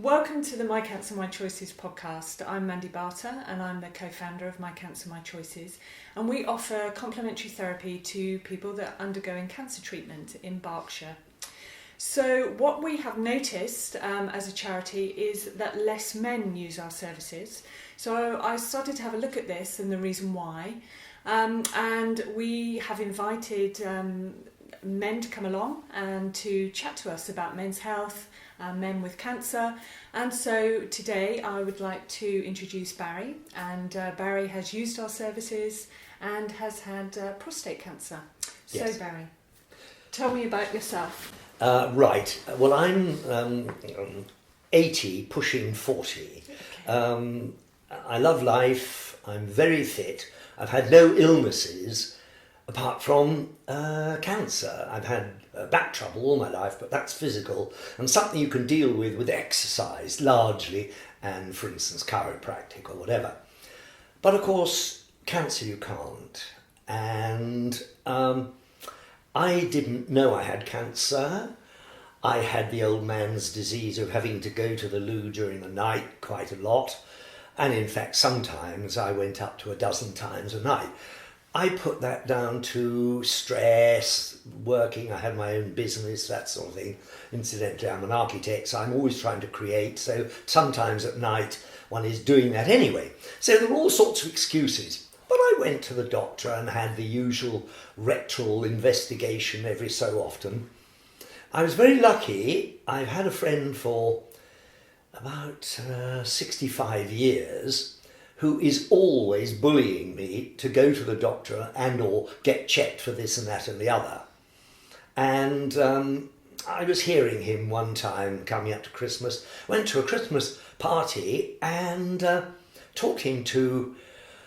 Welcome to the My Cancer, My Choices podcast. I'm Mandy Barter and I'm the co-founder of My Cancer, My Choices, and we offer complementary therapy to people that are undergoing cancer treatment in Berkshire. So what we have noticed as a charity is that less men use our services. So I started to have a look at this and the reason why, and we have invited men to come along and to chat to us about men's health, men with cancer. And so today I would like to introduce Barry, and Barry has used our services and has had prostate cancer. Yes. So Barry, tell me about yourself. Right, well I'm 80, pushing 40. Okay. I love life, I'm very fit, I've had no illnesses apart from cancer. I've had back trouble all my life, but that's physical and something you can deal with exercise largely, and for instance chiropractic or whatever. But of course cancer you can't, and I didn't know I had cancer. I had the old man's disease of having to go to the loo during the night quite a lot, and in fact sometimes I went up to a dozen times a night. I put that down to stress, working, I had my own business, that sort of thing. Incidentally, I'm an architect, so I'm always trying to create, so sometimes at night one is doing that anyway. So there were all sorts of excuses. But I went to the doctor and had the usual rectal investigation every so often. I was very lucky. I've had a friend for about 65 years who is always bullying me to go to the doctor and or get checked for this and that and the other. And I was hearing him one time coming up to Christmas, went to a Christmas party and talking to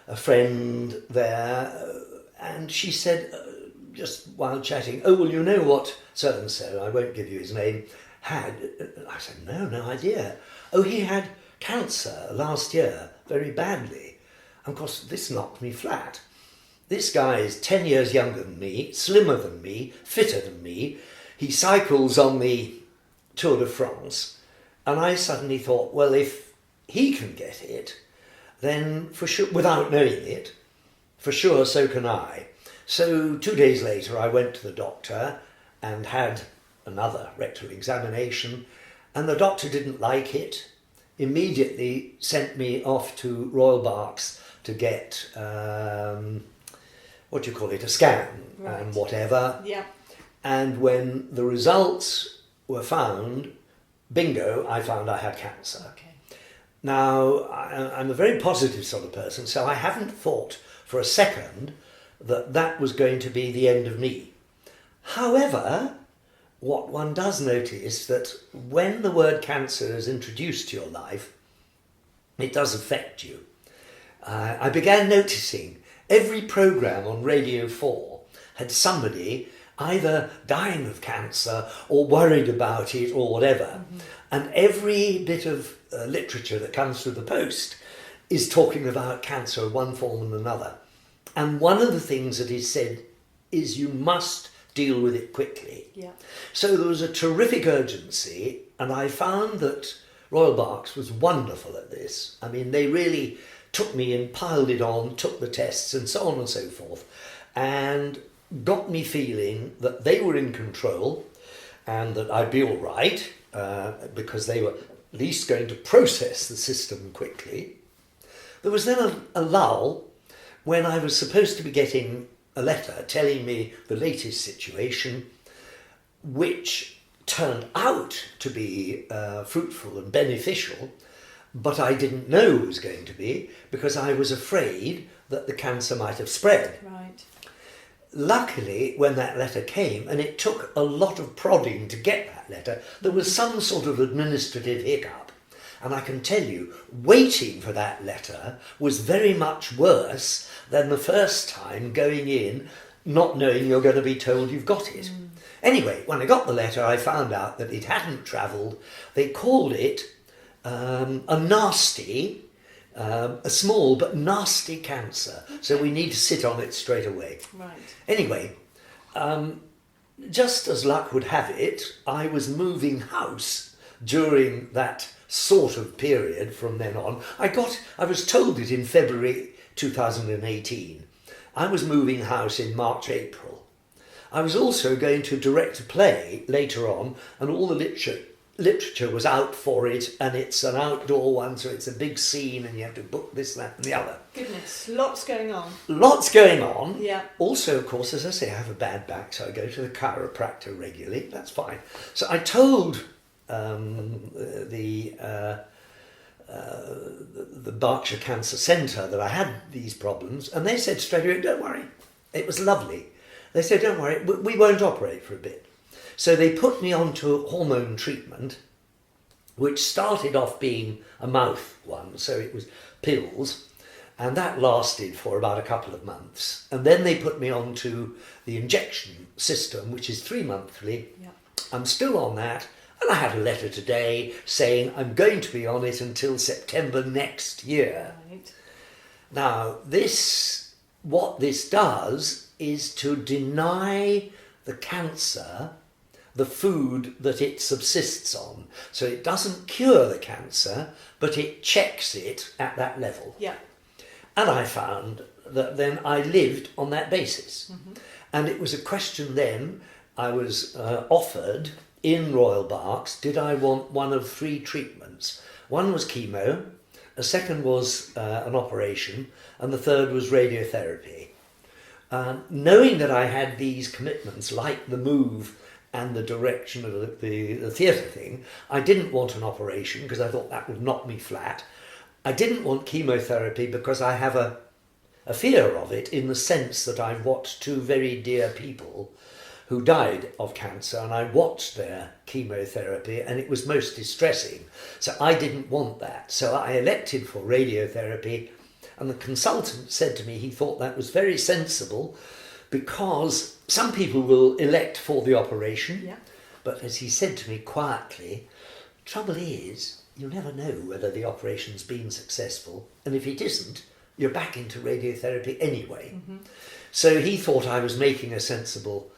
a friend there, and she said, just while chatting, "Oh, well, you know what so-and-so," I won't give you his name, had. I said, no idea. "Oh, he had cancer last year, very badly." And of course, this knocked me flat. This guy is 10 years younger than me, slimmer than me, fitter than me. He cycles on the Tour de France. And I suddenly thought, well, if he can get it, then for sure, without knowing it, for sure so can I. So 2 days later I went to the doctor and had another rectal examination, and the doctor didn't like it, immediately sent me off to Royal Berks to get, a scan, Right. and whatever. Yeah. And when the results were found, bingo, I found I had cancer. Okay. Now, I'm a very positive sort of person, so I haven't thought for a second that that was going to be the end of me. However, what one does notice that when the word cancer is introduced to your life, it does affect you. I began noticing every programme on Radio 4 had somebody either dying of cancer or worried about it or whatever. Mm-hmm. And every bit of literature that comes through the post is talking about cancer in one form and another. And one of the things that is said is you must deal with it quickly. Yeah. So there was a terrific urgency, and I found that Royal Berks was wonderful at this. I mean, they really took me and piled it on, took the tests and so on and so forth, and got me feeling that they were in control and that I'd be all right, because they were at least going to process the system quickly. There was then a lull when I was supposed to be getting a letter telling me the latest situation, which turned out to be fruitful and beneficial, but I didn't know it was going to be because I was afraid that the cancer might have spread. Right. Luckily, when that letter came, and it took a lot of prodding to get that letter, there was some sort of administrative hiccup. And I can tell you, waiting for that letter was very much worse than the first time going in, not knowing you're going to be told you've got it. Mm. Anyway, when I got the letter, I found out that it hadn't travelled. They called it a nasty, a small but nasty cancer. So we need to sit on it straight away. Right. Anyway, just as luck would have it, I was moving house during that sort of period from then on. I was told it in February 2018. I was moving house in March, April. I was also going to direct a play later on, and all the literature was out for it, and it's an outdoor one, so it's a big scene, and you have to book this, that, and the other. Goodness, lots going on. Lots going on. Yeah. Also, of course, as I say, I have a bad back, so I go to the chiropractor regularly. That's fine. So I told the Berkshire Cancer Centre that I had these problems, and they said straight away, don't worry. It was lovely. They said, don't worry, we won't operate for a bit. So they put me onto hormone treatment, which started off being a mouth one, so it was pills, and that lasted for about a couple of months. And then they put me onto the injection system, which is 3 monthly. Yeah. I'm still on that, and I had a letter today saying I'm going to be on it until September next year. Right. Now, what this does is to deny the cancer the food that it subsists on. So it doesn't cure the cancer, but it checks it at that level. Yeah. And I found that then I lived on that basis. Mm-hmm. And it was a question then I was offered in Royal Berks, did I want one of 3 treatments? One was chemo, a second was an operation, and the third was radiotherapy. Knowing that I had these commitments, like the move and the direction of the theatre thing, I didn't want an operation because I thought that would knock me flat. I didn't want chemotherapy because I have a fear of it, in the sense that I've watched 2 very dear people who died of cancer, and I watched their chemotherapy, and it was most distressing. So I didn't want that. So I elected for radiotherapy. And the consultant said to me he thought that was very sensible, because some people will elect for the operation, Yeah. but as he said to me quietly, trouble is, you'll never know whether the operation's been successful, and if it isn't, you're back into radiotherapy anyway. Mm-hmm. So he thought I was making a sensible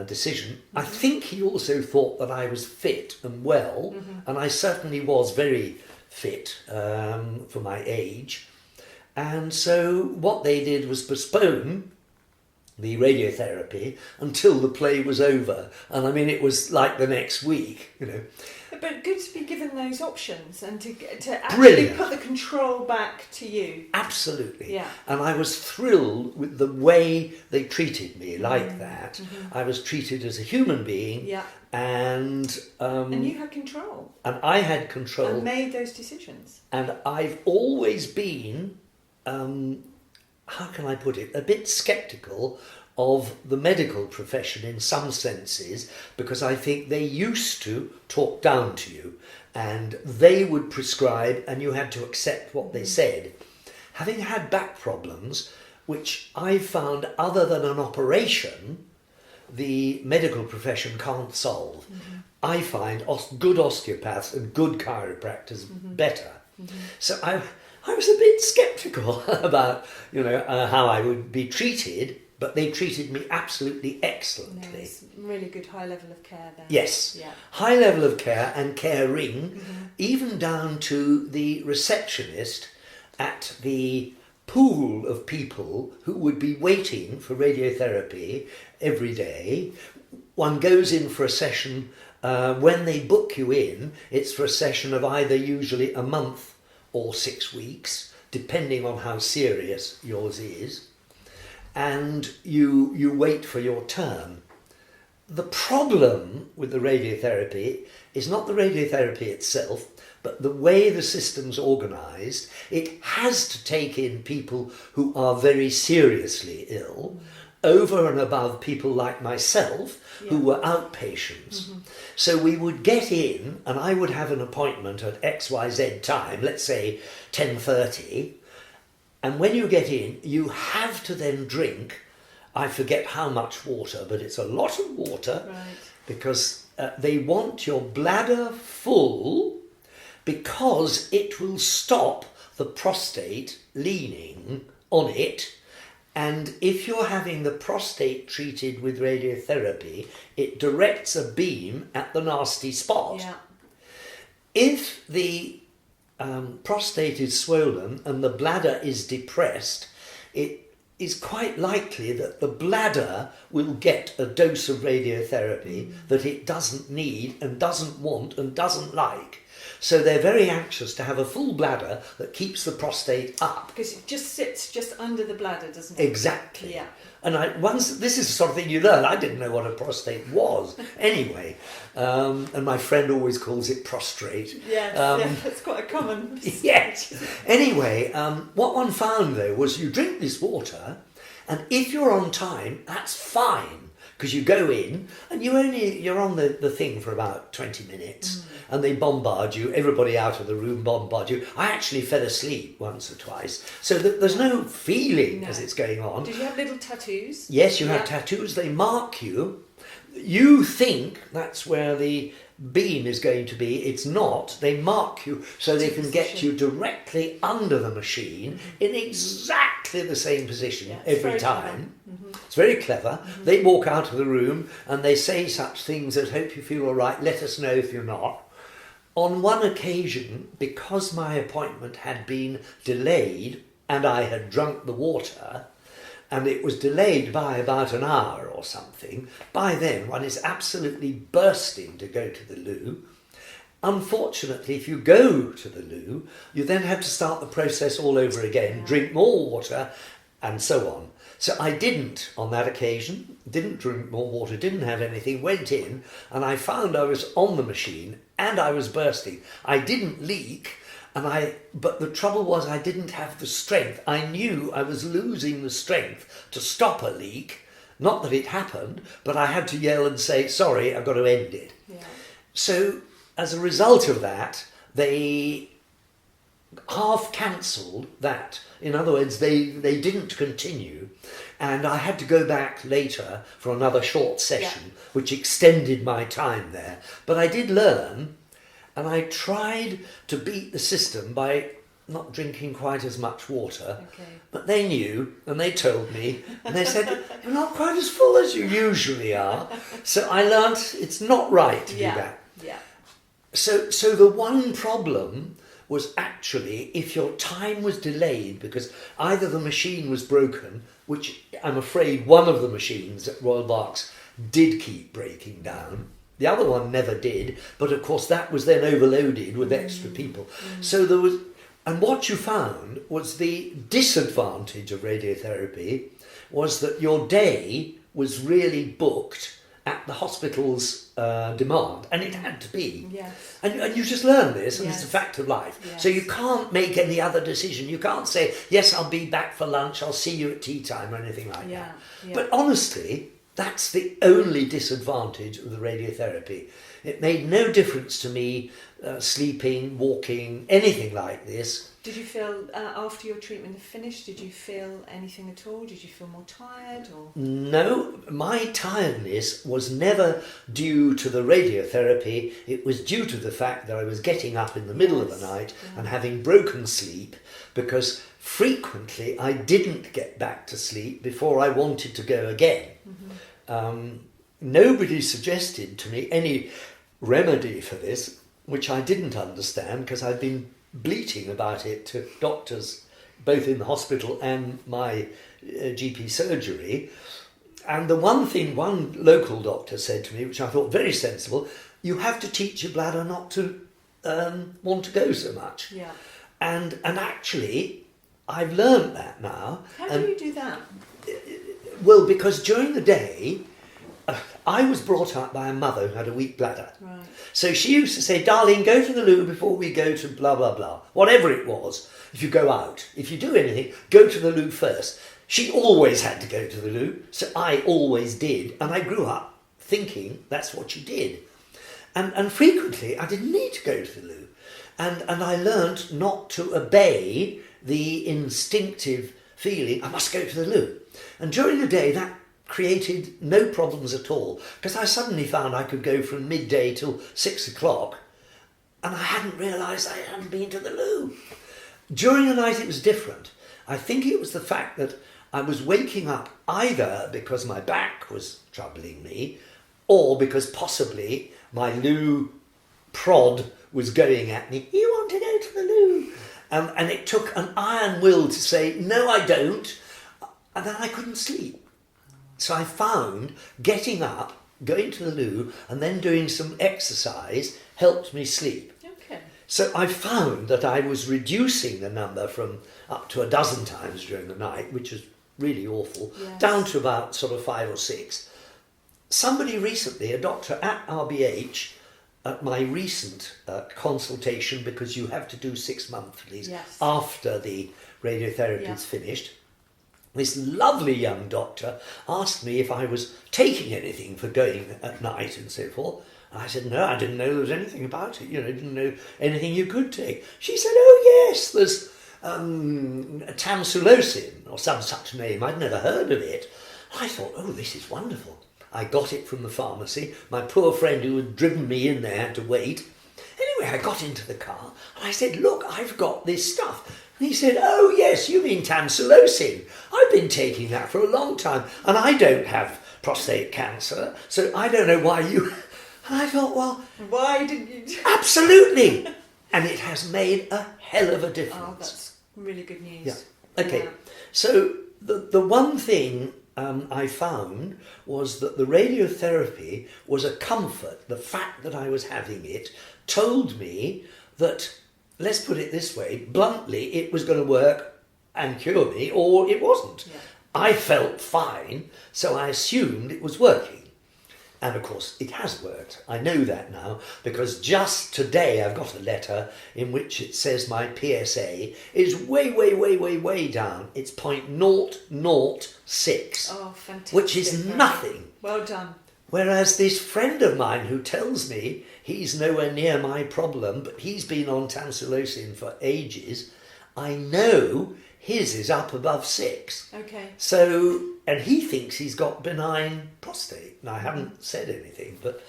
decision. Mm-hmm. I think he also thought that I was fit and well, mm-hmm. and I certainly was very fit for my age. And so what they did was postpone the radiotherapy until the play was over. And I mean, it was like the next week, you know. But good to be given those options and to actually Brilliant. Put the control back to you. Absolutely. Yeah. And I was thrilled with the way they treated me like that. Mm-hmm. I was treated as a human being. Yeah. And you had control. And I had control. And made those decisions. And I've always been, how can I put it, a bit sceptical of the medical profession in some senses, because I think they used to talk down to you and they would prescribe and you had to accept what they said. Having had back problems, which I found other than an operation, the medical profession can't solve. Mm-hmm. I find good osteopaths and good chiropractors better. Mm-hmm. So I was a bit sceptical about, how I would be treated, but they treated me absolutely excellently. There's really good high level of care there. Yes, yeah. High level of care and caring, even down to the receptionist at the pool of people who would be waiting for radiotherapy every day. One goes in for a session, when they book you in, it's for a session of either usually a month or 6 weeks, depending on how serious yours is, and you wait for your turn. The problem with the radiotherapy is not the radiotherapy itself, but the way the system's organised. It has to take in people who are very seriously ill, over and above people like myself, who were outpatients. So we would get in, and I would have an appointment at XYZ time, let's say 10:30, and when you get in, you have to then drink, I forget how much water, but it's a lot of water, right. Because they want your bladder full, because it will stop the prostate leaning on it. And if you're having the prostate treated with radiotherapy, it directs a beam at the nasty spot. Yeah. if the prostate is swollen and the bladder is depressed, it is quite likely that the bladder will get a dose of radiotherapy that it doesn't need and doesn't want and doesn't like. So they're very anxious to have a full bladder that keeps the prostate up. Because it just sits just under the bladder, doesn't it? Exactly. Yeah. And this is the sort of thing you learn. I didn't know what a prostate was anyway. And my friend always calls it prostrate. Yes, that's quite a common. Yes. Anyway, what one found though was you drink this water, and if you're on time, that's fine. Because you go in and you're on the thing for about 20 minutes and they bombard you, everybody out of the room bombard you. I actually fell asleep once or twice. So there's no feeling as it's going on. Did you have little tattoos? Yes, you have tattoos. They mark you. You think that's where the beam is going to be. It's not. They mark you so they can get you directly under the machine in exactly the same position every time. It's very clever. They walk out of the room and they say such things as, hope you feel all right, let us know if you're not. On one occasion, because my appointment had been delayed and I had drunk the water, and it was delayed by about an hour or something, by then one is absolutely bursting to go to the loo. Unfortunately, if you go to the loo, you then have to start the process all over again, drink more water, and so on. So I didn't, on that occasion, didn't drink more water, didn't have anything, went in, and I found I was on the machine, and I was bursting. I didn't leak, but the trouble was I didn't have the strength. I knew I was losing the strength to stop a leak. Not that it happened, but I had to yell and say, sorry, I've got to end it. Yeah. So as a result of that, they half cancelled that. In other words, they didn't continue. And I had to go back later for another short session, which extended my time there. But I did learn. And I tried to beat the system by not drinking quite as much water. Okay. But they knew, and they told me, and they said, you're not quite as full as you usually are. So I learnt it's not right to do that. Yeah. So the one problem was actually if your time was delayed because either the machine was broken, which I'm afraid one of the machines at Royal Berks did keep breaking down. The other one never did, but of course that was then overloaded with extra people. So there was, and what you found was the disadvantage of radiotherapy was that your day was really booked at the hospital's demand, and it had to be. Yes. And you just learn this, and it's a fact of life. Yes. So you can't make any other decision. You can't say, yes, I'll be back for lunch, I'll see you at tea time, or anything like that. Yeah. But honestly, that's the only disadvantage of the radiotherapy. It made no difference to me sleeping, walking, anything like this. Did you feel, after your treatment had finished, did you feel anything at all? Did you feel more tired? Or? No, my tiredness was never due to the radiotherapy. It was due to the fact that I was getting up in the middle of the night and having broken sleep, because frequently I didn't get back to sleep before I wanted to go again. Nobody suggested to me any remedy for this, which I didn't understand because I'd been bleating about it to doctors both in the hospital and my GP surgery. And the one thing one local doctor said to me, which I thought very sensible, you have to teach your bladder not to want to go so much. Yeah. And actually, I've learned that now. How do you do that? Well, because during the day, I was brought up by a mother who had a weak bladder. Right. So she used to say, darling, go to the loo before we go to blah, blah, blah. Whatever it was, if you go out, if you do anything, go to the loo first. She always had to go to the loo, so I always did. And I grew up thinking that's what she did. And frequently, I didn't need to go to the loo. And I learnt not to obey the instinctive feeling, I must go to the loo. And during the day, that created no problems at all, because I suddenly found I could go from midday till 6 o'clock, and I hadn't realised I hadn't been to the loo. During the night, it was different. I think it was the fact that I was waking up either because my back was troubling me, or because possibly my loo prod was going at me. You want to go to the loo? And it took an iron will to say, no, I don't. And then I couldn't sleep. So I found getting up, going to the loo, and then doing some exercise helped me sleep. Okay. So I found that I was reducing the number from up to 12 times during the night, which was really awful, Yes. down to about sort of 5 or 6. Somebody recently, a doctor at RBH, at my recent consultation, because you have to do 6 monthlies Yes. after the radiotherapy Yeah. is finished, this lovely young doctor asked me if I was taking anything for going at night and so forth. And I said, no, I didn't know there was anything about it. I didn't know anything you could take. She said, oh yes, there's tamsulosin or some such name. I'd never heard of it. I thought, oh, this is wonderful. I got it from the pharmacy. My poor friend who had driven me in there had to wait. Anyway, I got into the car and I said, look, I've got this stuff. And he said, oh yes, you mean tamsulosin. I've been taking that for a long time and I don't have prostate cancer, so I don't know why you... And I thought, well... Why didn't you... Absolutely! And it has made a hell of a difference. Oh, that's really good news. Yeah. Okay, Yeah. so the one thing I found was that the radiotherapy was a comfort. The fact that I was having it told me that, let's put it this way, bluntly, it was going to work and cure me, or it wasn't. Yeah. I felt fine, so I assumed it was working. And of course, it has worked. I know that now, because just today I've got a letter in which it says my PSA is way, way, way, way, way down. It's 0.006, Oh, fantastic. which is nothing. Well done. Whereas this friend of mine who tells me he's nowhere near my problem, but he's been on tamsulosin for ages, I know his is up above 6. Okay. So, and he thinks he's got benign prostate. Now, I haven't said anything, but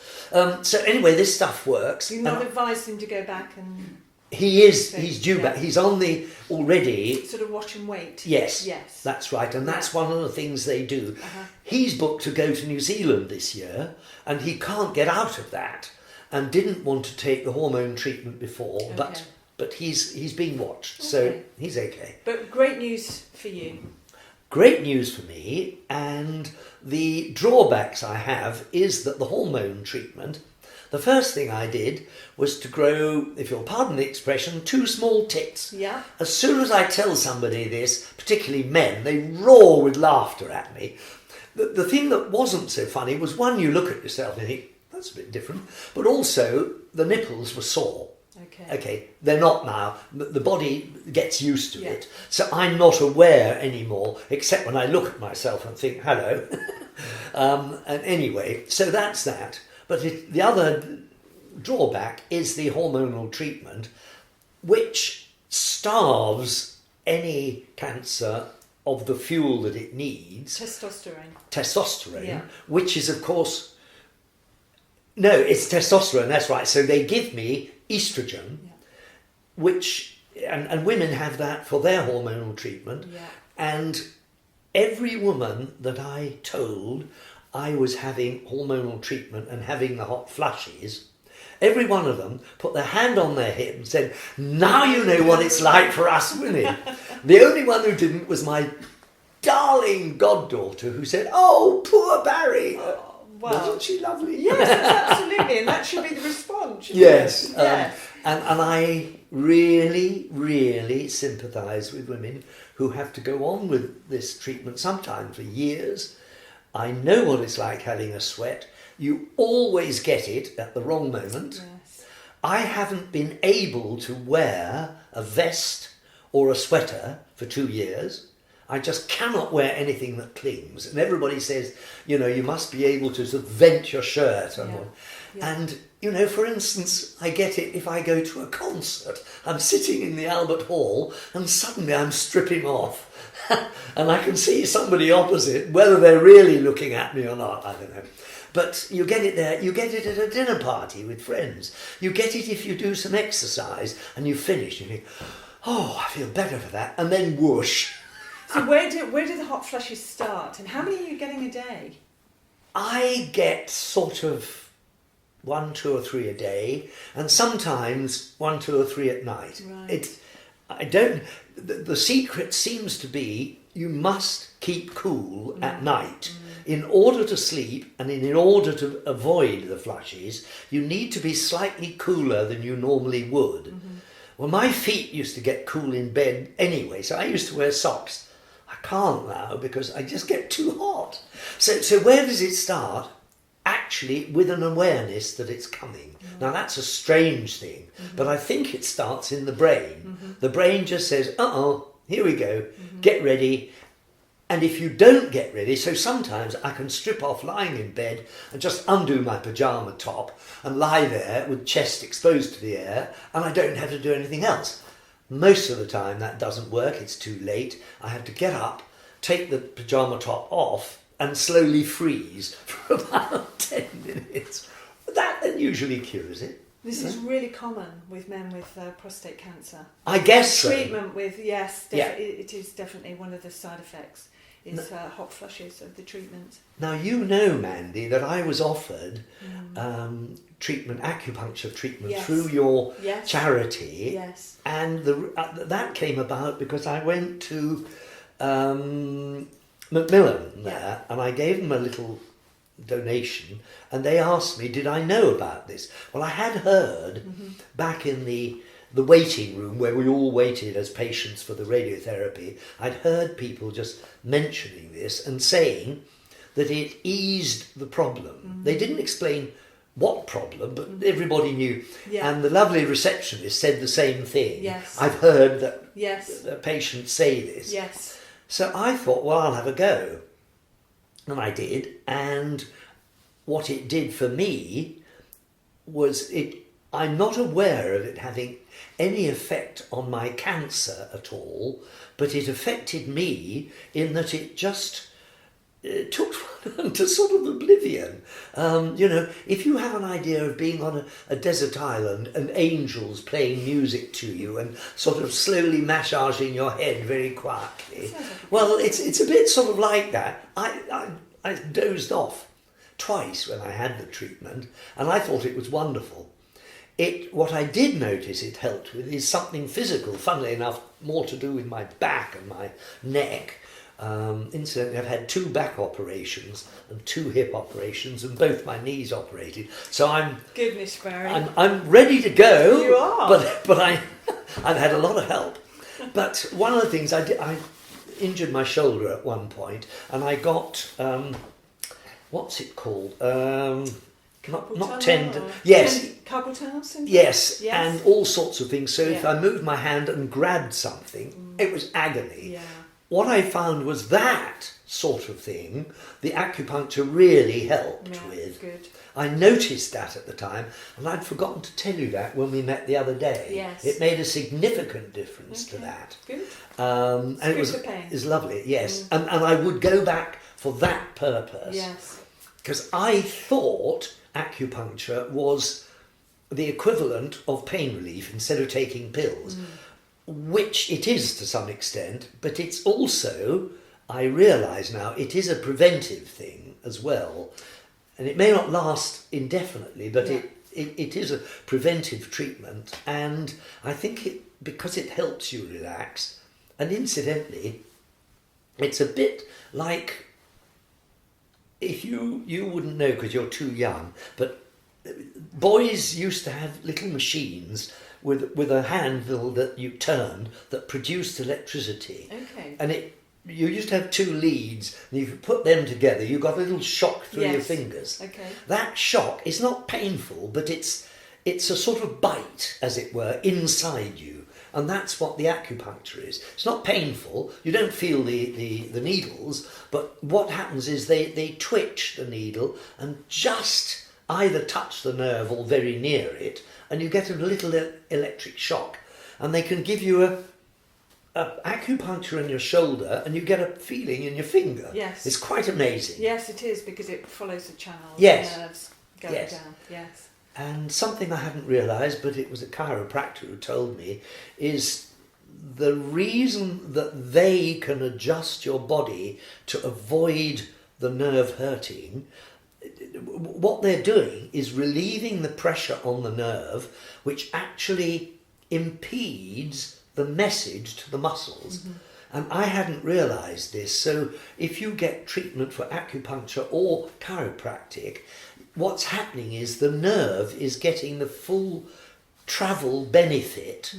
so anyway, this stuff works. You've not advised him to go back and He's due Yeah. back. He's on the already. sort of watch and wait. Yes, Yes. that's right, and that's Yeah. one of the things they do. Uh-huh. He's booked to go to New Zealand this year, and he can't get out of that, and didn't want to take the hormone treatment before, Okay. but he's being watched, so Okay. he's okay. But great news for you. Great news for me, and the drawbacks I have is that the hormone treatment, the first thing I did was to grow, if you'll pardon the expression, 2 small tits. Yeah. As soon as I tell somebody this, particularly men, they roar with laughter at me. The thing that wasn't so funny was, one, you look at yourself and think, that's a bit different, but also the nipples were sore. Okay. Okay, they're not now. The body gets used to Yeah. it. So I'm not aware anymore, except when I look at myself and think, hello. And anyway, so that's that. But the other drawback is the hormonal treatment, which starves any cancer of the fuel that it needs, Testosterone. Yeah. which is, of course, no, it's testosterone, that's right. So they give me estrogen, Yeah. which, and women have that for their hormonal treatment. Yeah. And every woman that I told I was having hormonal treatment and having the hot flushes, every one of them put their hand on their hip and said, now you know what it's like for us women. The only one who didn't was my darling goddaughter, who said, oh, poor Barry. Well, Wasn't she lovely? yes, absolutely, and that should be the response. shouldn't Yes. it? Yes. And I really, really sympathise with women who have to go on with this treatment sometimes for years. I know what it's like having a sweat. You always get it at the wrong moment. Yes. I haven't been able to wear a vest or a sweater for 2 years. I just cannot wear anything that clings. And everybody says, you know, you must be able to sort of vent your shirt. And, Yeah. Yeah. and, you know, for instance, I get it if I go to a concert. I'm sitting in the Albert Hall and suddenly I'm stripping off. And I can see somebody opposite, whether they're really looking at me or not, I don't know. But you get it there. You get it at a dinner party with friends. You get it if you do some exercise and you finish and you think, oh, I feel better for that. And then whoosh. So where do the hot flushes start, and how many are you getting a day? I get sort of 1, 2 or 3 a day, and sometimes 1, 2 or 3 at night. Right. The secret seems to be you must keep cool at night. In order to sleep and in order to avoid the flushes, you need to be slightly cooler than you normally would. Well, my feet used to get cool in bed anyway, so I used to wear socks. I can't now because I just get too hot. So where does it start? Actually, with an awareness that it's coming. Now, that's a strange thing, but I think it starts in the brain. The brain just says, uh-oh, here we go, get ready. And if you don't get ready, so sometimes I can strip off lying in bed and just undo my pyjama top and lie there with chest exposed to the air, and I don't have to do anything else. Most of the time that doesn't work, it's too late. I have to get up, take the pyjama top off and slowly freeze for about 10 minutes. That usually cures it. This is really common with men with prostate cancer. I guess so. Treatment with, it is definitely one of the side effects, is hot flushes of the treatment. Now, you know, Mandy, that I was offered treatment, acupuncture treatment through your charity. Yes. And that came about because I went to Macmillan there, and I gave them a little donation, and they asked me, did I know about this? Well, I had heard back in the waiting room where we all waited as patients for the radiotherapy, I'd heard people just mentioning this and saying that it eased the problem. They didn't explain what problem, but everybody knew. Yeah. And the lovely receptionist said the same thing. Yes. I've heard that patients say this. Yes. So I thought, well, I'll have a go. And I did. And what it did for me was I'm not aware of it having any effect on my cancer at all, but it affected me in that it just took one to sort of oblivion. If you have an idea of being on a desert island and angels playing music to you and sort of slowly massaging your head very quietly, well, it's a bit sort of like that. I dozed off twice when I had the treatment, and I thought it was wonderful. What I did notice it helped with is something physical, funnily enough, more to do with my back and my neck. Incidentally, I've had 2 back operations and 2 hip operations and both my knees operated. So Goodness, Barry. I'm ready to go. You are. But I've had a lot of help. But one of the things I injured my shoulder at one point, and I got what's it called? Not tendon. Yes. Carpal tunnel syndrome? Yes, and all sorts of things. So if I moved my hand and grabbed something, it was agony. Yeah. What I found was that sort of thing, the acupuncture really helped with. Good. I noticed that at the time, and I'd forgotten to tell you that when we met the other day. Yes. It made a significant difference to that. Good. And it was lovely, yes. And I would go back for that purpose. Yes. Because I thought acupuncture was the equivalent of pain relief instead of taking pills, which it is to some extent, but it's also, I realise now, it is a preventive thing as well. And it may not last indefinitely, but it is a preventive treatment. And I think because it helps you relax, and incidentally, it's a bit like, if you wouldn't know because you're too young, but boys used to have little machines with a handle that you turned that produced electricity. Okay. And you used to have 2 leads, and if you put them together, you got a little shock through your fingers. Okay. That shock is not painful, but it's a sort of bite, as it were, inside you. And that's what the acupuncture is. It's not painful, you don't feel the needles, but what happens is they twitch the needle and just either touch the nerve or very near it, and you get a little electric shock. And they can give you a acupuncture in your shoulder, and you get a feeling in your finger. Yes. It's quite amazing. Yes, it is, because it follows the channels. Yes. The nerves going down. Yes. And something I hadn't realised, but it was a chiropractor who told me, is the reason that they can adjust your body to avoid the nerve hurting what they're doing is relieving the pressure on the nerve, which actually impedes the message to the muscles. Mm-hmm. And I hadn't realised this. So if you get treatment for acupuncture or chiropractic, what's happening is the nerve is getting the full travel benefit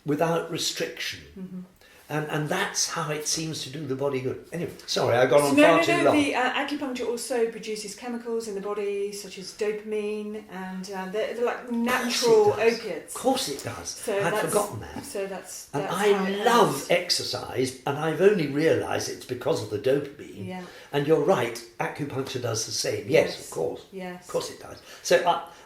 without restriction. Mm-hmm. And that's how it seems to do the body good. Anyway, sorry, I got on far too long. The acupuncture also produces chemicals in the body, such as dopamine, and they're like natural opiates. Of course it does. So I'd forgotten that. So that's and I love exercise, and I've only realised it's because of the dopamine. Yeah. And you're right, acupuncture does the same. Yes, of course. Yes. Of course it does. So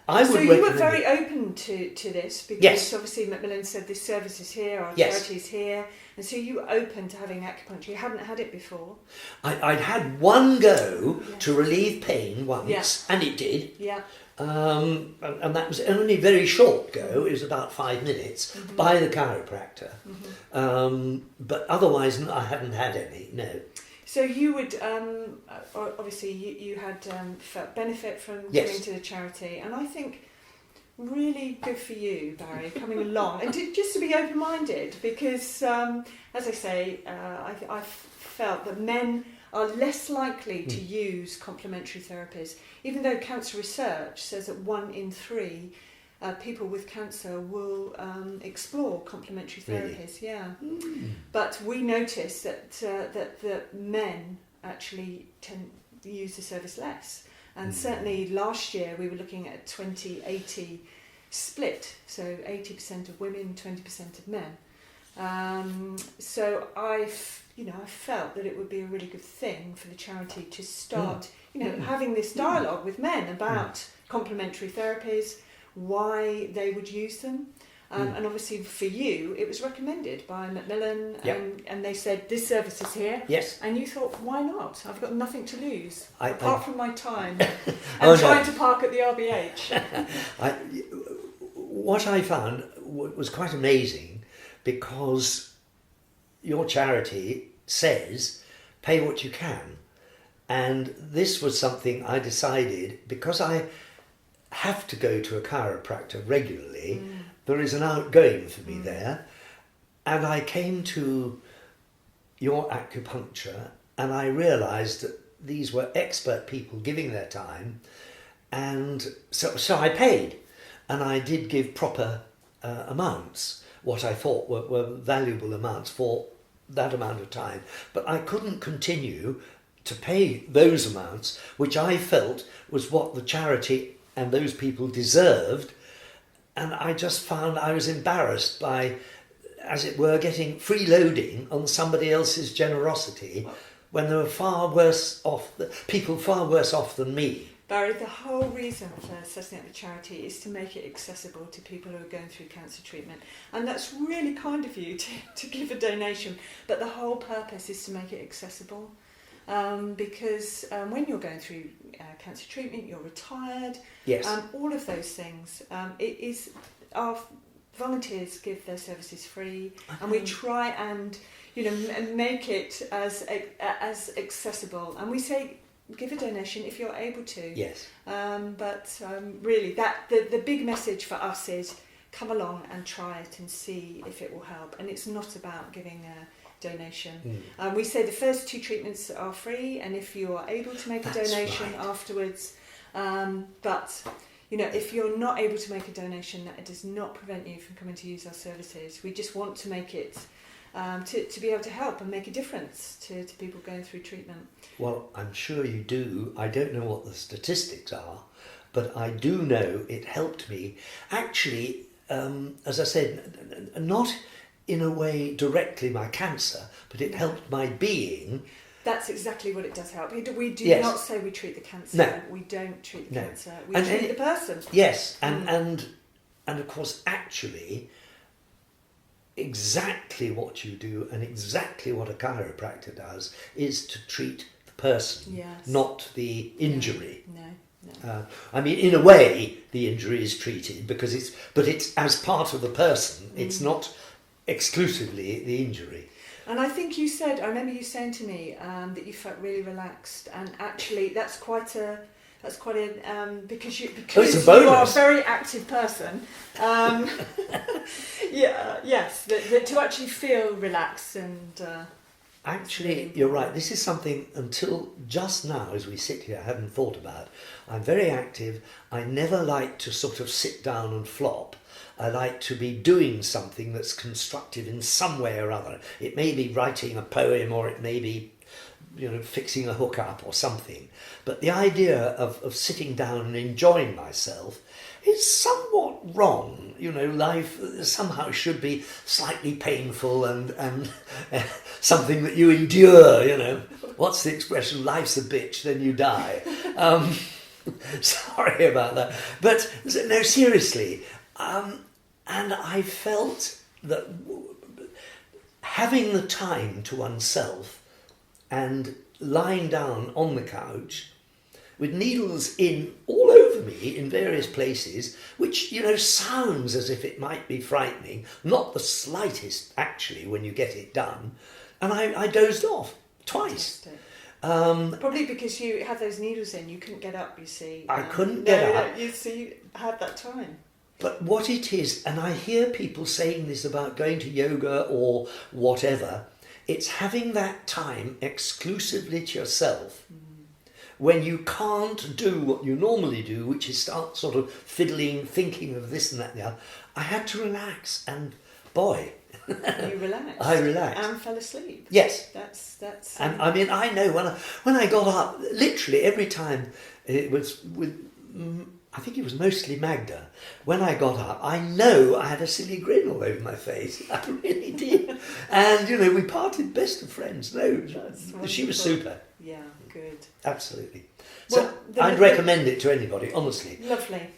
I would So you were very open to this, because obviously Macmillan said this service is here, our charity is here, and so you were open to having acupuncture. You hadn't had it before. I'd had one go to relieve pain once, and it did. Yeah. And that was only a very short go. It was about 5 minutes by the chiropractor. But otherwise, I hadn't had any. No. So you would obviously you had felt benefit from coming to the charity, and I think really good for you, Barry, coming along and just to be open-minded, because as I say, I felt that men are less likely to use complementary therapies, even though cancer research says that 1 in 3 people with cancer will explore complementary therapies. Really? Yeah. But we noticed that the men actually tend to use the service less. And certainly last year we were looking at a 20-80 split, so 80% of women, 20% of men. So I felt that it would be a really good thing for the charity to start, having this dialogue with men about complementary therapies, why they would use them. And obviously for you, it was recommended by Macmillan, and they said, this service is here. Yes. And you thought, why not? I've got nothing to lose, apart from my time and trying to park at the RBH. What I found was quite amazing, because your charity says, pay what you can. And this was something I decided, because I have to go to a chiropractor regularly. There is an outgoing for me there, and I came to your acupuncture and I realised that these were expert people giving their time, and so I paid, and I did give proper amounts, what I thought were valuable amounts for that amount of time, but I couldn't continue to pay those amounts, which I felt was what the charity and those people deserved. And I just found I was embarrassed by, as it were, getting freeloading on somebody else's generosity when there were people far worse off than me. Barry, the whole reason for setting up the charity is to make it accessible to people who are going through cancer treatment. And that's really kind of you to give a donation, but the whole purpose is to make it accessible. Because when you're going through cancer treatment, you're retired, all of those things, our volunteers give their services free, and we try and make it as accessible. And we say, give a donation if you're able to. Yes. But really, the big message for us is, come along and try it and see if it will help. And it's not about giving a donation. We say the first 2 treatments are free, and if you are able to make a donation afterwards, but if you're not able to make a donation, that does not prevent you from coming to use our services. We just want to make it to be able to help and make a difference to people going through treatment. Well, I'm sure you do. I don't know what the statistics are, but I do know it helped me. Actually, as I said, not in a way directly my cancer, but it helped my being. That's exactly what it does help. We do not say we treat the cancer. No. We don't treat the cancer. We and treat the person. Yes, and of course, actually, exactly what you do and exactly what a chiropractor does is to treat the person, not the injury. No. I mean, in a way, the injury is treated because it's as part of the person. It's not exclusively the injury. And I think I remember you saying to me that you felt really relaxed, and actually that's quite a That's quite a because you it's a are a bonus. very active person. Yes, that to actually feel relaxed and. Actually, you're right. This is something until just now, as we sit here, I hadn't thought about. I'm very active. I never like to sort of sit down and flop. I like to be doing something that's constructive in some way or other. It may be writing a poem, or it may be, fixing a hook up or something. But the idea of sitting down and enjoying myself is somewhat wrong. Life somehow should be slightly painful and something that you endure. What's the expression? Life's a bitch, then you die. Sorry about that. But no, seriously. And I felt that having the time to oneself and lying down on the couch with needles in all over me in various places, which, sounds as if it might be frightening, not the slightest, actually, when you get it done. And I dozed off twice. Probably because you had those needles in, you couldn't get up, you see. I couldn't get up. You had that time. But what it is, and I hear people saying this about going to yoga or whatever, it's having that time exclusively to yourself. When you can't do what you normally do, which is start sort of fiddling, thinking of this and that and the other. I had to relax, and boy. You relaxed. I relaxed. And fell asleep. Yes. That's. And I mean, I know when I got up, literally every time it was with, I think it was mostly Magda. When I got up, I know I had a silly grin all over my face. I really did. And we parted best of friends. No, she was super. Yeah, good. Absolutely. Well, so I'd recommend it to anybody, honestly. Lovely.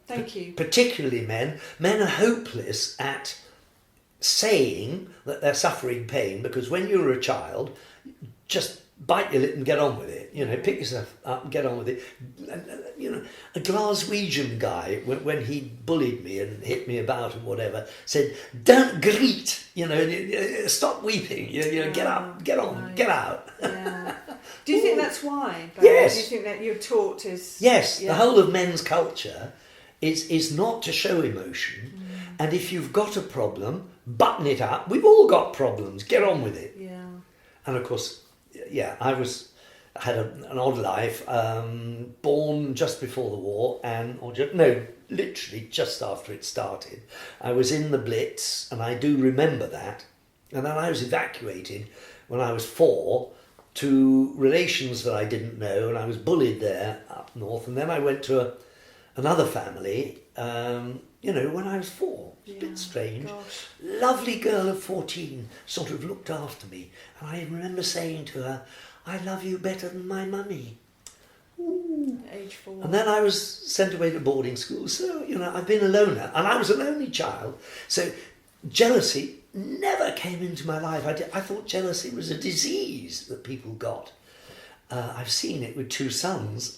Thank you. Particularly men. Men are hopeless at saying that they're suffering pain, because when you were a child, just bite your lip and get on with it. Pick yourself up and get on with it. A Glaswegian guy, when he bullied me and hit me about and whatever, said, "Don't greet. Stop weeping. Get up, get on, right. Get out." Yeah. Do you think that's why? Yes. Do you think that you're taught is? Yes. Yeah. The whole of men's culture is not to show emotion, and if you've got a problem, button it up. We've all got problems. Get on with it. Yeah. And of course, I had an odd life. Born just before the war, literally just after it started. I was in the Blitz, and I do remember that. And then I was evacuated when I was 4 to relations that I didn't know, and I was bullied there up north. And then I went to another family, when I was 4. It's a bit strange. Gosh. Lovely girl of 14 sort of looked after me. And I remember saying to her, "I love you better than my mummy." Ooh. Age 4. And then I was sent away to boarding school. So, I've been a loner. And I was an only child. So jealousy never came into my life. I thought jealousy was a disease that people got. I've seen it with 2 sons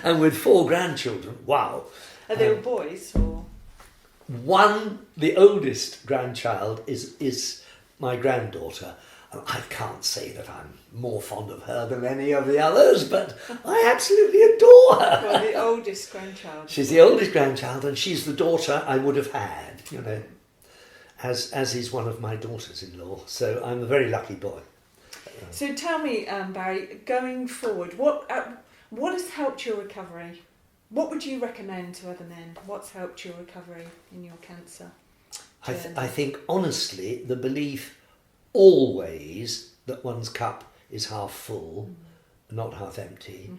and with 4 grandchildren. Wow. Are they all boys or? The oldest grandchild is my granddaughter. And I can't say that I'm more fond of her than any of the others, but I absolutely adore her. Well, the oldest grandchild. She's the oldest grandchild, and she's the daughter I would have had, as is one of my daughters-in-law. So I'm a very lucky boy. So tell me, Barry, going forward, what has helped your recovery? What would you recommend to other men? What's helped your recovery in your cancer? I think, honestly, the belief always that one's cup is half full, not half empty.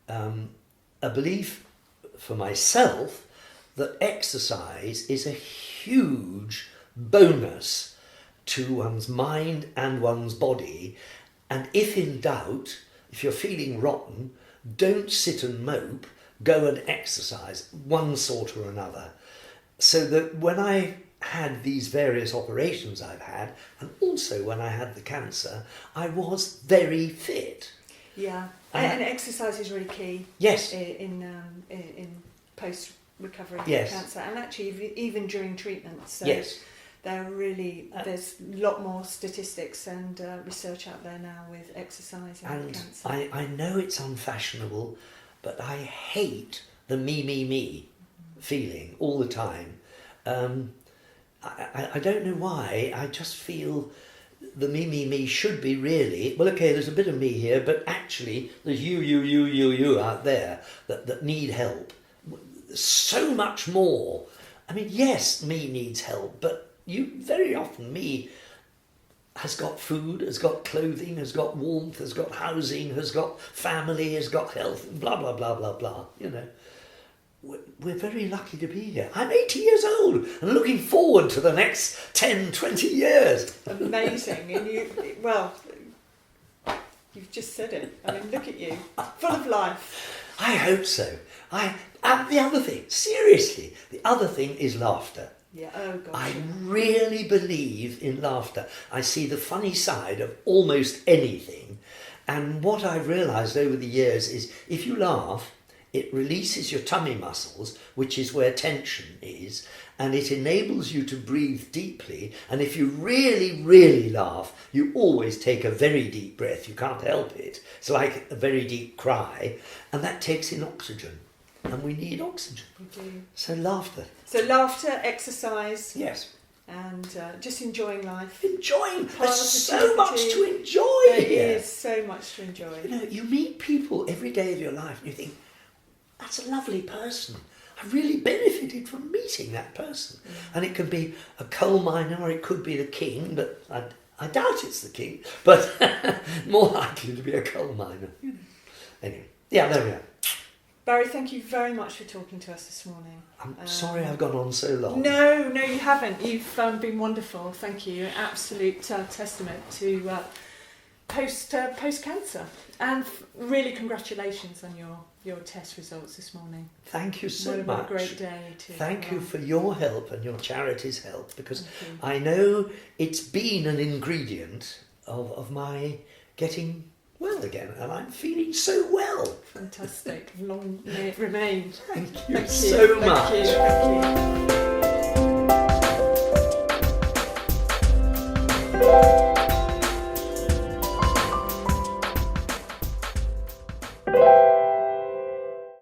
A belief for myself that exercise is a huge bonus to one's mind and one's body. And if in doubt, if you're feeling rotten, don't sit and mope, go and exercise, one sort or another. So that when I had these various operations I've had, and also when I had the cancer, I was very fit. Yeah, and exercise is really key. Yes. In post recovery yes. from cancer, and actually even during treatment. So yes. There's a lot more statistics and research out there now with exercise and cancer. I know it's unfashionable, but I hate the me feeling all the time. I don't know why. I just feel the me should be really, well, okay, there's a bit of me here, but actually there's you out there that need help. So much more. I mean, yes, me needs help, but very often me has got food, has got clothing, has got warmth, has got housing, has got family, has got health, blah, blah, blah, blah, blah, you know. We're very lucky to be here. I'm 80 years old and looking forward to the next 10, 20 years. Amazing. And you've just said it. I mean, look at you, full of life. I hope so. And the other thing, seriously, the other thing is laughter. Yeah, oh gosh. I really believe in laughter. I see the funny side of almost anything. And what I've realised over the years is if you laugh, it releases your tummy muscles, which is where tension is, and it enables you to breathe deeply. And if you really, really laugh, you always take a very deep breath. You can't help it. It's like a very deep cry, and that takes in oxygen. And we need oxygen. We do. So laughter. So laughter, exercise. Yes. And just enjoying life. Enjoying. There's so much to enjoy here. There is so much to enjoy. You know, you meet people every day of your life and you think, that's a lovely person. I really benefited from meeting that person. And it could be a coal miner or it could be the king, but I doubt it's the king, but more likely to be a coal miner. Anyway, yeah, there we are. Barry, thank you very much for talking to us this morning. I'm sorry I've gone on so long. No, you haven't. You've been wonderful. Thank you. Absolute testament to post-cancer. And really congratulations on your test results this morning. Thank you so much. What a great day. Thank you for your help and your charity's help, because I know it's been an ingredient of my getting well again, and I'm feeling so well. Fantastic. Long may it remain. Thank you so much. Thank you.